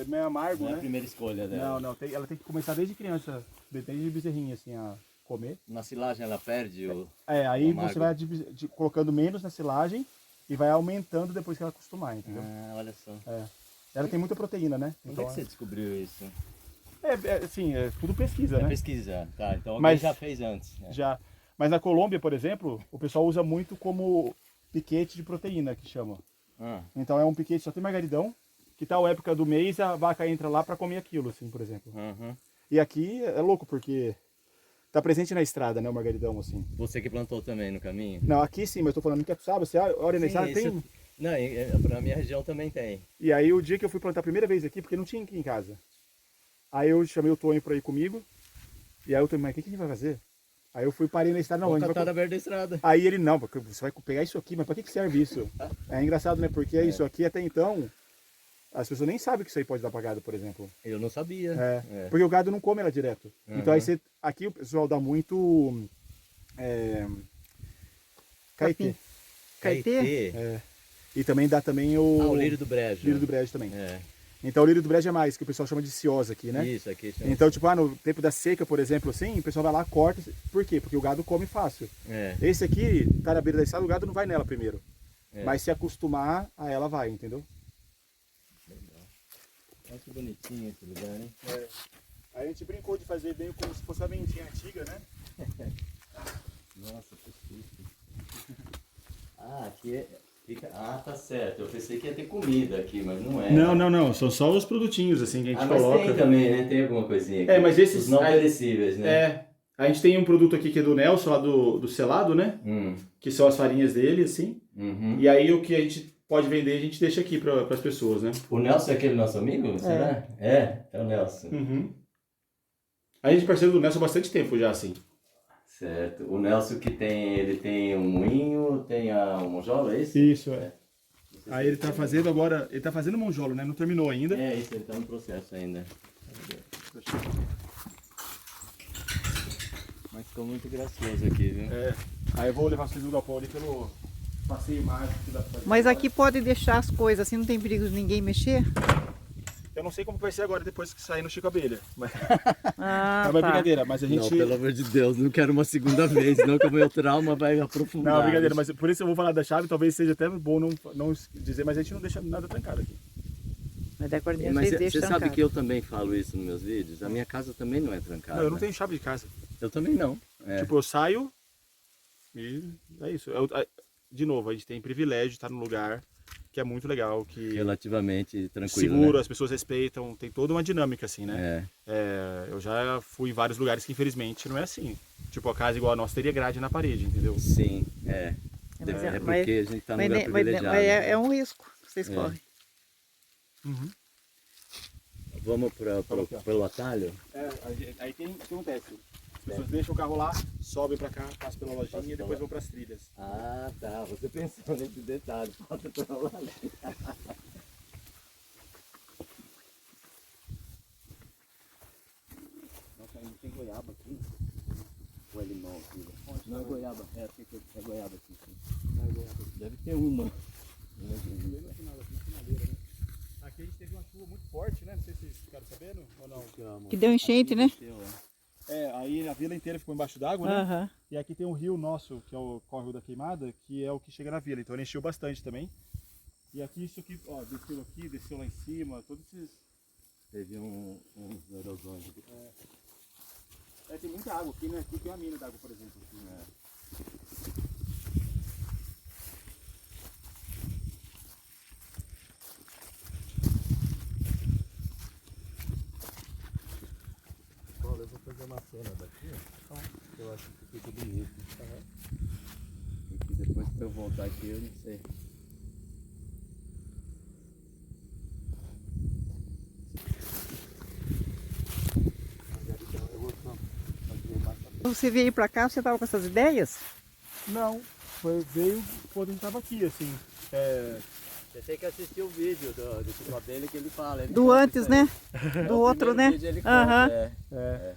B: Não é amargo,
A: Não é
B: né?
A: a primeira escolha dela.
B: Não, ela tem que começar desde criança, desde bezerrinha, assim, a comer.
A: Na silagem ela perde o...
B: Aí
A: o
B: você vai colocando menos na silagem e vai aumentando depois que ela acostumar, entendeu?
A: Olha só.
B: Ela tem muita proteína, né?
A: Onde é que você descobriu isso?
B: Assim, é tudo pesquisa, né?
A: Pesquisa, tá. Então alguém
B: Mas
A: já fez antes. Né?
B: Já. Mas na Colômbia, por exemplo, o pessoal usa muito como piquete de proteína, que chama. Então é um piquete, só tem margaridão, que tal época do mês a vaca entra lá para comer aquilo, assim, por exemplo. E aqui é louco, porque tá presente na estrada, né, o margaridão, assim.
A: Você que plantou também no caminho?
B: Não, aqui sim, mas eu tô falando que, sabe, você olha na estrada, tem...
A: Não, pra minha região também tem.
B: E aí o dia que eu fui plantar a primeira vez aqui, porque não tinha aqui em casa. Aí eu chamei o Tonho pra ir comigo, e aí o Tonho, mas o que a gente vai fazer? Aí eu fui, parei na estrada, não, a gente vai...
A: Catar da estrada.
B: Aí ele, não, porque você vai pegar isso aqui, mas pra que serve isso? É engraçado, né, porque isso aqui até então, as pessoas nem sabem que isso aí pode dar pra gado, por exemplo.
A: Eu não sabia.
B: Porque o gado não come ela direto. Então aí aqui o pessoal dá muito... Caetê.
C: Caetê?
B: E também dá também o...
A: o lírio do brejo.
B: Lírio do brejo também. Então o lírio do brejo é mais, que o pessoal chama de ciosa aqui, né?
A: Isso, aqui chama.
B: Então, tipo, no tempo da seca, por exemplo, assim, o pessoal vai lá, corta. Por quê? Porque o gado come fácil. Esse aqui, tá na beira da estrada, o gado não vai nela primeiro. Mas se acostumar, aí ela vai, entendeu?
A: Legal. Olha que bonitinho esse lugar, hein?
B: Aí a gente brincou de fazer bem como se fosse uma vendinha antiga, né?
A: Nossa, que chique. Aqui fica... tá certo. Eu pensei que ia ter comida aqui, mas não é.
B: Não. São só os produtinhos, assim, que a gente coloca.
A: Mas tem também, né? Tem alguma coisinha aqui.
B: Mas esses...
A: Os não perecíveis, né?
B: A gente tem um produto aqui que é do Nelson, lá do selado, né? Que são as farinhas dele, assim. E aí o que a gente pode vender, a gente deixa aqui para as pessoas, né?
A: O Nelson é aquele nosso amigo? Será? É o Nelson.
B: A gente é parceiro do Nelson há bastante tempo já, assim.
A: Certo. O Nelson ele tem um moinho, tem a monjola, é isso?
B: Isso, Aí ele tá fazendo agora, ele tá fazendo monjolo, né? Não terminou ainda.
A: Isso, ele tá no processo ainda. Mas ficou muito gracioso aqui, viu?
B: Aí eu vou levar vocês no galpão ali pelo passeio mágico que dá pra fazer.
C: Mas aqui pode deixar as coisas assim, não tem perigo de ninguém mexer?
B: Eu não sei como vai ser agora depois que sair no Chico Abelha. Mas...
C: Ah,
B: é uma brincadeira, mas a gente...
A: Não, pelo amor de Deus, não quero uma segunda vez, não que o meu trauma vai aprofundar.
B: Não, brincadeira, mas por isso eu vou falar da chave, talvez seja até bom não dizer, mas a gente não deixa nada trancado aqui.
C: Mas da guardinha
A: Mas
C: vocês deixam
A: você sabe
C: trancado.
A: que eu também falo isso nos meus vídeos? A minha casa também não é trancada.
B: Não, eu não tenho chave de casa.
A: Eu também não.
B: Tipo, eu saio e é isso. De novo, a gente tem privilégio de estar num lugar que é muito legal, que
A: relativamente tranquilo,
B: seguro,
A: né?
B: As pessoas respeitam, tem toda uma dinâmica assim, né? Eu já fui em vários lugares que infelizmente não é assim. Tipo, a casa igual a nossa teria grade na parede, entendeu?
A: Sim, porque a gente tá num lugar privilegiado.
C: Mas é um risco que vocês correm.
A: Vamos pelo atalho?
B: Aí tem um teste. As pessoas deixam o carro lá, sobem pra cá, passam pela lojinha e depois vão pras trilhas.
A: Ah, tá. Você pensou nesse detalhe. Passa pela lojinha. Nossa, ainda tem goiaba aqui. Ou é limão aqui? Não é goiaba. É goiaba aqui. Sim. Deve ter uma.
B: Aqui a gente teve uma chuva muito forte, né? Não sei se vocês ficaram sabendo ou não.
C: Que deu enchente, né?
B: Aí a vila inteira ficou embaixo d'água, né? E aqui tem um rio nosso, que é o Córrego da Queimada, que é o que chega na vila. Então ele encheu bastante também. E aqui, isso aqui, ó, desceu lá em cima, todos esses...
A: Teve uns erosões aqui.
B: Tem muita água aqui, né? Aqui tem uma mina d'água, por exemplo. Aqui, né?
A: Eu vou fazer uma cena daqui, que eu acho que fica bonito. E depois pra eu voltar aqui, eu não sei.
C: Você veio para cá, você estava com essas ideias?
B: Não, veio quando a gente estava aqui, assim.
A: Você tem que assistir o vídeo do tipo dele que ele fala. Ele
C: Do
A: conta
C: antes,
A: isso
C: né?
A: aí.
C: Do
A: O
C: outro,
A: primeiro
C: né?
A: vídeo ele
C: Aham.
A: conta,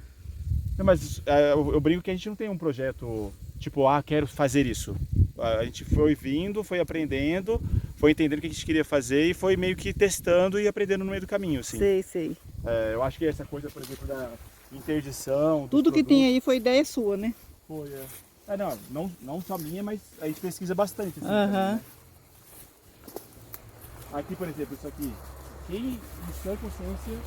B: Não, mas eu brinco que a gente não tem um projeto tipo, quero fazer isso. A gente foi vindo, foi aprendendo, foi entendendo o que a gente queria fazer e foi meio que testando e aprendendo no meio do caminho, assim.
C: Sei, sei.
B: Eu acho que essa coisa, por exemplo, da interdição, dos
C: Tudo que
B: produtos,
C: tem aí foi ideia sua, né?
B: foi, não só minha, mas a gente pesquisa bastante. Assim,
C: Aham.
B: também, né? Aqui, por exemplo, isso aqui. Quem, em sã consciência,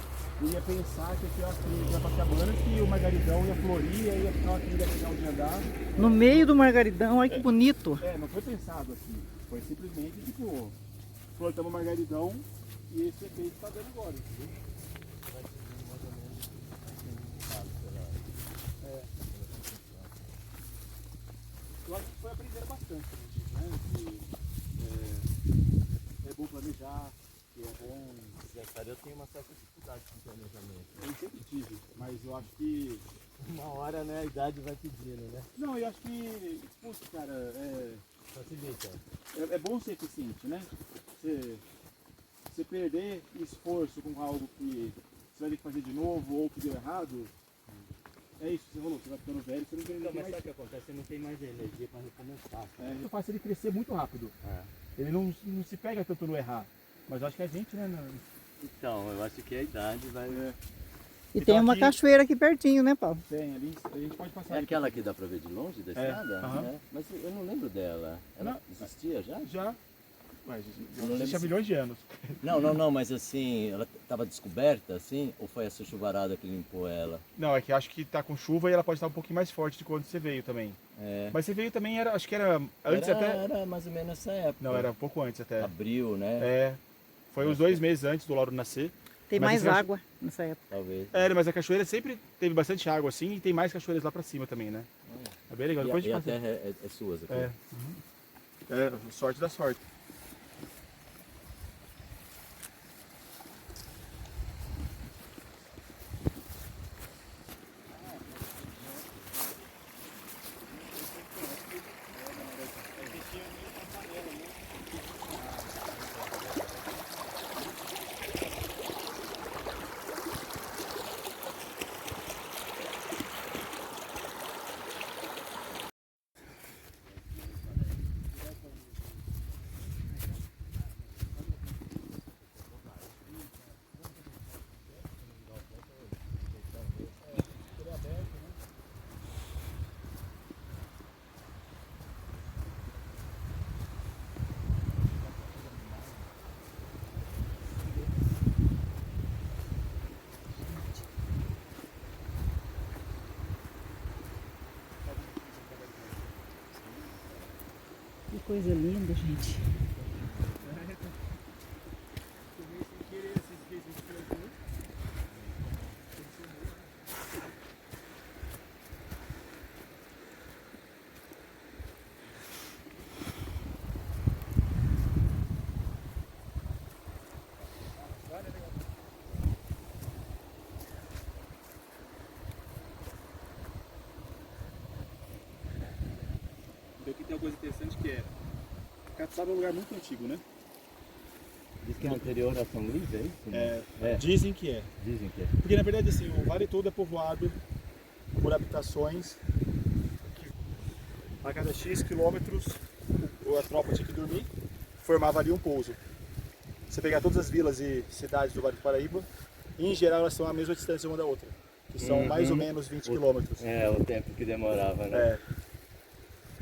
B: ia pensar que aqui é uma trilha da Copacabana, que o Margaridão ia florir, ia ficar uma trilha legal de andar.
C: No meio do Margaridão, olha que bonito.
B: Não foi pensado assim. Foi simplesmente, tipo, plantamos Margaridão e esse efeito está dando agora, entendeu? Eu acho que foi aprendendo bastante, né? Que é bom planejar, que é bom.
A: Cara, eu tenho uma certa dificuldade com planejamento.
B: Eu sempre tive, mas eu acho que
A: Uma hora, né, a idade vai pedindo, né?
B: não, eu acho que, putz, cara,
A: Facilita.
B: é bom ser eficiente, né? Você perder esforço com algo que você vai ter que fazer de novo ou que deu errado, é isso, você falou, você vai ficando velho, você não tem
A: Então, mas
B: mais.
A: sabe o que acontece? Você não tem mais energia para recomeçar.
B: Eu faço ele crescer muito rápido. Ele não se pega tanto no errar. Mas eu acho que a gente, né?
A: Então, eu acho que a idade vai...
C: E
B: Então
C: tem uma
B: aqui-
C: cachoeira aqui pertinho, né, Paulo?
B: Tem ali, a gente pode passar.
A: É
B: ali.
A: aquela que dá pra ver de longe da estrada?
B: aham.
A: É. Mas eu não lembro dela. Ela
B: Não.
A: existia já?
B: Já. Mas
A: não lembro
B: existe há
A: se-
B: milhões de anos.
A: Não, mas assim, ela estava descoberta, assim? Ou foi essa chuvarada que limpou ela?
B: Não, é que acho que tá com chuva e ela pode estar um pouquinho mais forte de quando você veio também.
A: É.
B: Mas você veio também, acho que era antes até.
A: Era mais ou menos nessa época.
B: Não, era um pouco antes até.
A: Abril, né?
B: Foi uns 2 meses antes do Lauro nascer.
C: Tem
B: Mas
C: mais
B: esse eu acho-
C: água nessa época.
A: Talvez.
B: Mas a cachoeira sempre teve bastante água assim e tem mais cachoeiras lá pra cima também, né? É bem legal. Depois
A: E a
B: passa.
A: terra é sua aqui?
B: Sorte da sorte.
C: Que coisa linda, gente.
B: Então aqui tem uma coisa interessante que é. Caaçaba é um lugar muito antigo, né?
A: Diz que é anterior a São Luís, é isso?
B: Dizem que é.
A: Dizem que é.
B: Porque na verdade assim, o vale todo é povoado por habitações. A cada X quilômetros a tropa tinha que dormir, formava ali um pouso. Você pegar todas as vilas e cidades do Vale do Paraíba, em geral elas são a mesma distância uma da outra, que são mais ou menos 20 quilômetros.
A: É, o tempo que demorava, né?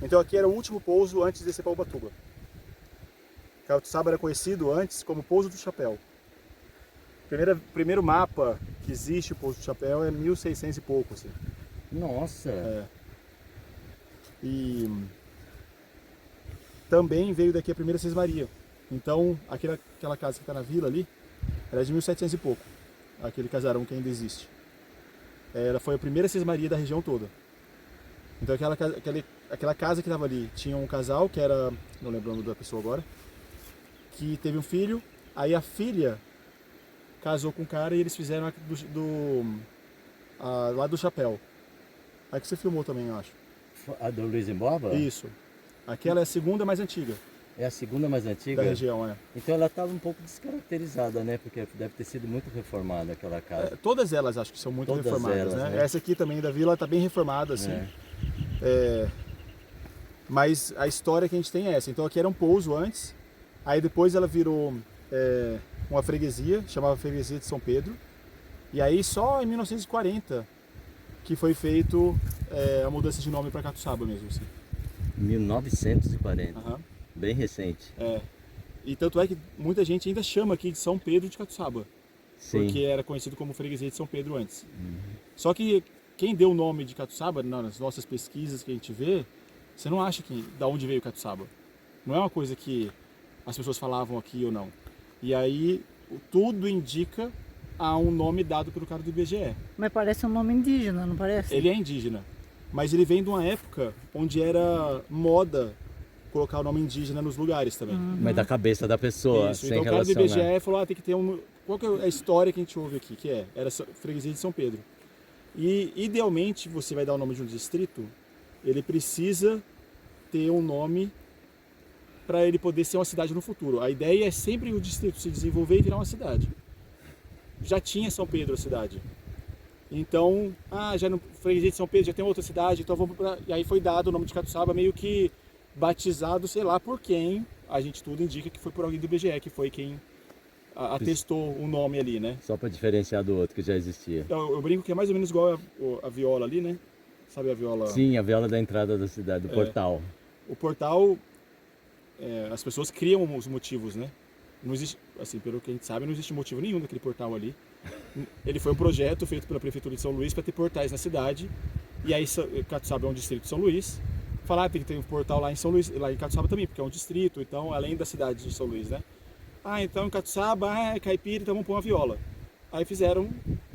B: Então aqui era o último pouso antes de descer para Ubatuba. Caaçaba era conhecido antes como Pouso do Chapéu. Primeiro mapa que existe o Pouso do Chapéu é 1600 e pouco, assim.
A: Nossa!
B: E também veio daqui a primeira Cismaria. Então aquela casa que está na vila ali, era de 1700 e pouco. Aquele casarão que ainda existe. Ela foi a primeira Cismaria da região toda. Então aquela casa que estava ali tinha um casal que era, não lembro o nome da pessoa agora, que teve um filho, aí a filha casou com um cara e eles fizeram lá do chapéu. A que você filmou também, eu acho.
A: A do Luiz Imboba?
B: Isso. Aquela é a segunda mais antiga
A: É a segunda mais antiga?
B: da região,
A: Então ela estava um pouco descaracterizada, né? Porque deve ter sido muito reformada aquela casa.
B: Todas elas acho que são muito
A: Todas
B: reformadas,
A: elas,
B: né?
A: né?
B: Essa aqui também da vila está bem reformada, assim. Mas a história que a gente tem é essa. Então aqui era um pouso antes, aí depois ela virou uma freguesia, chamava Freguesia de São Pedro. E aí só em 1940 que foi feito a mudança de nome para Catuçaba mesmo, assim.
A: 1940.
B: Uhum.
A: Bem recente.
B: E tanto é que muita gente ainda chama aqui de São Pedro de Catuçaba.
A: Sim.
B: Porque era conhecido como Freguesia de São Pedro antes. Só que quem deu o nome de Catuçaba, nas nossas pesquisas que a gente vê, você não acha que da onde veio Catuçaba. Não é uma coisa que as pessoas falavam aqui ou não. E aí tudo indica a um nome dado pelo cara do IBGE.
C: Mas parece um nome indígena, não parece?
B: Ele é indígena, mas ele vem de uma época onde era moda colocar o nome indígena nos lugares também.
A: Mas da cabeça da pessoa,
B: Isso,
A: sem
B: então o cara do
A: relacionar.
B: IBGE falou, tem que ter um... Qual que é a história que a gente ouve aqui? Que era Freguesia de São Pedro. E, idealmente, você vai dar o nome de um distrito, ele precisa ter um nome para ele poder ser uma cidade no futuro. A ideia é sempre o distrito se desenvolver e virar uma cidade. Já tinha São Pedro a cidade. Então, já no Freguesia de São Pedro já tem outra cidade, então vamos para... E aí foi dado o nome de Catuçaba meio que batizado, sei lá por quem. A gente tudo indica que foi por alguém do IBGE, que foi quem atestou o nome ali, né?
A: Só para diferenciar do outro que já existia.
B: Então, eu brinco que é mais ou menos igual a viola ali, né? Sabe a viola?
A: Sim, a viola da entrada da cidade, do portal.
B: O portal, as pessoas criam os motivos, né? Não existe, assim, pelo que a gente sabe, não existe motivo nenhum daquele portal ali. Ele foi um projeto feito pela Prefeitura de São Luís para ter portais na cidade. E aí Catuçaba é um distrito de São Luís. Falar tem que ter um portal lá em São Luís, lá em Catuçaba também, porque é um distrito, então além da cidade de São Luís, né? Então em Catuçaba é caipira, então vamos pôr uma viola. Aí fizeram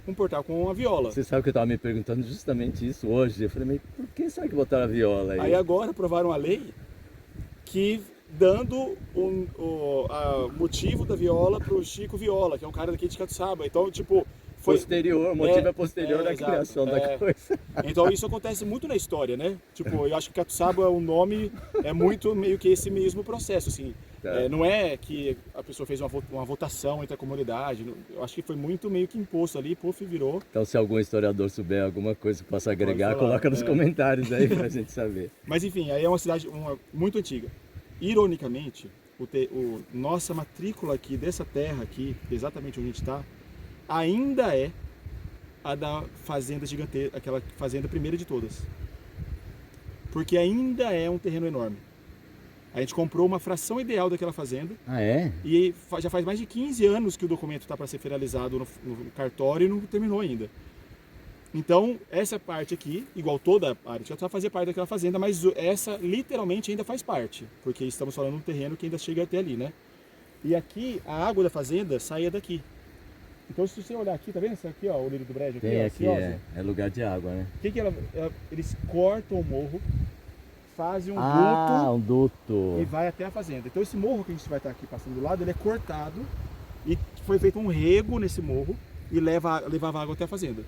B: um portal com uma viola.
A: Você sabe que eu estava me perguntando justamente isso hoje. Eu falei, mas por que será que botaram a viola aí?
B: Aí agora aprovaram a lei que dando o motivo da viola pro Chico Viola, que é um cara daqui de Catuçaba. Então, tipo...
A: Posterior, o motivo é posterior da
B: exato,
A: criação da coisa.
B: Então isso acontece muito na história, né? Tipo, eu acho que Catuçaba, o nome é muito meio que esse mesmo processo, assim.
A: Tá.
B: Não é que a pessoa fez uma votação entre a comunidade, eu acho que foi muito meio que imposto ali, puf, virou.
A: Então se algum historiador souber alguma coisa que possa agregar,
B: falar,
A: coloca nos comentários aí pra gente saber.
B: Mas enfim, aí é uma cidade muito antiga. Ironicamente, nossa matrícula aqui, dessa terra aqui, exatamente onde a gente está, ainda é a da fazenda gigantesca, aquela fazenda primeira de todas. Porque ainda é um terreno enorme. A gente comprou uma fração ideal daquela fazenda.
A: Ah, é?
B: E já faz mais de 15 anos que o documento está para ser finalizado no cartório e não terminou ainda. Então, essa parte aqui, igual toda a área, já só fazia parte daquela fazenda, mas essa literalmente ainda faz parte, porque estamos falando de um terreno que ainda chega até ali, né? E aqui, a água da fazenda saía daqui. Então, se você olhar aqui, tá vendo isso aqui, ó, o Lírio do Brejo?
A: Tem
B: aqui,
A: aqui, é lugar de água, né?
B: O que eles cortam o morro, fazem
A: um duto.
B: e vai até a fazenda. Então, esse morro que a gente vai estar aqui passando do lado, ele é cortado e foi feito um rego nesse morro e levava água até a fazenda.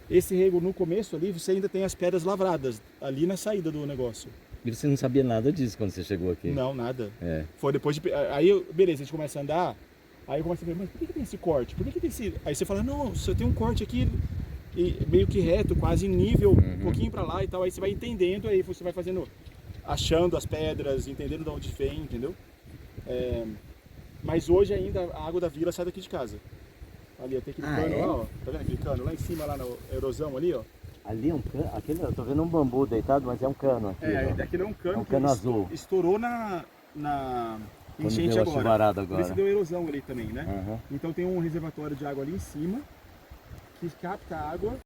B: Esse rego, no começo ali, você ainda tem as pedras lavradas, ali na saída do negócio.
A: E você não sabia nada disso quando você chegou aqui?
B: Não, nada.
A: É.
B: Foi depois de... Aí, beleza, a gente começa a andar, aí eu começo a ver, mas por que tem esse corte? Por que tem esse... Aí você fala, não, você tem um corte aqui, meio que reto, quase em nível, um pouquinho pra lá e tal. Aí você vai entendendo, aí você vai fazendo, achando as pedras, entendendo de onde vem, entendeu? Mas hoje ainda a água da vila sai daqui de casa. Ali, até aquele cano lá, ó. Tá vendo aquele cano? Lá em cima, lá na erosão ali, ó.
A: Ali é um cano, aquele, eu tô vendo um bambu deitado, mas é um cano aqui.
B: Aquele é um cano,
A: azul.
B: Estourou na
A: Quando
B: enchente
A: deu a
B: agora.
A: chuvarada
B: Por isso
A: agora.
B: deu erosão ali também, né?
A: Uhum.
B: Então tem um reservatório de água ali em cima, que capta a água